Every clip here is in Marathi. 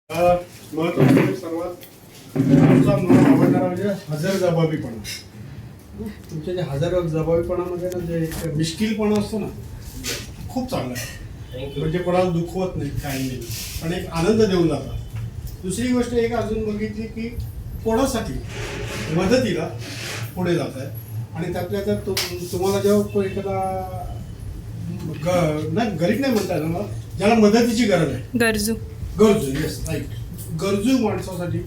महत्त्वाचं सर्वात आमचा मला आवडणारा म्हणजे हजरजबाबीपणा. तुमच्या जे हजरजबाबीपणामध्ये ना जे एक मिश्किलपणा असतो ना, खूप चांगला आहे. म्हणजे कोणाला दुखवत नाही, काही नाही, पण एक आनंद देऊन जातात. दुसरी गोष्ट एक अजून बघितली की कोणासाठी मदतीला पुढे जात आहे. आणि त्यातल्या त्यात तुम्हाला जेव्हा कोणी एखादा गरीब नाही म्हणता येणार मला, ज्याला मदतीची गरज आहे, गरजू येस राईट, गरजू माणसासाठी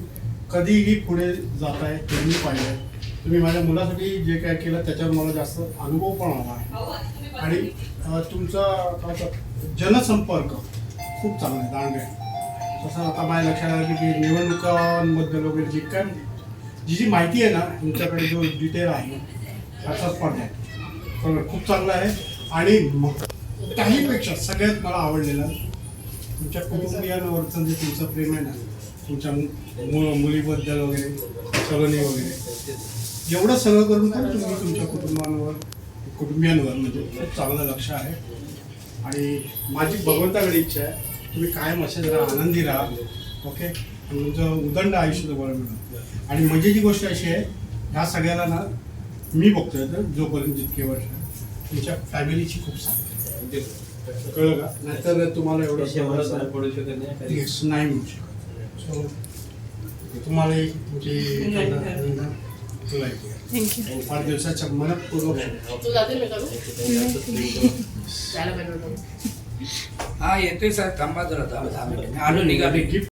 कधीही पुढे जात आहे. तुम्ही पाहिजे, तुम्ही माझ्या मुलासाठी जे काय केलं त्याच्यावर मला जास्त अनुभव पण आला आहे. आणि तुमचा जनसंपर्क खूप चांगला आहे, दांड आहे. तसं आता माझ्या लक्षात आलं की निवडणुकांबद्दल वगैरे जी काय जी माहिती आहे ना तुमच्याकडे, जो डिटेल आहे त्याचाच पण आहे, खूप चांगला आहे. आणि काहीपेक्षा सगळ्यात मला आवडलेलं तुमच्या कुटुंबियांवरचं जे तुमचं प्रेम आहे ना, तुमच्या मुलीबद्दल वगैरे, सगळी वगैरे, एवढं सगळं करून पण तुम्ही तुमच्या कुटुंबियांवर म्हणजे खूप चांगलं लक्ष आहे. आणि माझी भगवंताकडे इच्छा आहे तुम्ही कायम असे जरा आनंदी राहा, ओके, तुमचं उदंड आयुष्य तुम्हाला मिळणार. आणि मजेची गोष्ट अशी आहे, ह्या सगळ्याला ना मी बघतोय तर जोपर्यंत जितके वर्ष तुमच्या फॅमिलीची खूप साथ आहे, कळलं का? नाहीतर तुम्हाला एवढं नाही मिळू शकत. सो तुम्हालाही तुमची फार दिवसाच्या मनपूर्वक हा येतोय साहेब, थांबा जरा आलो निघालो.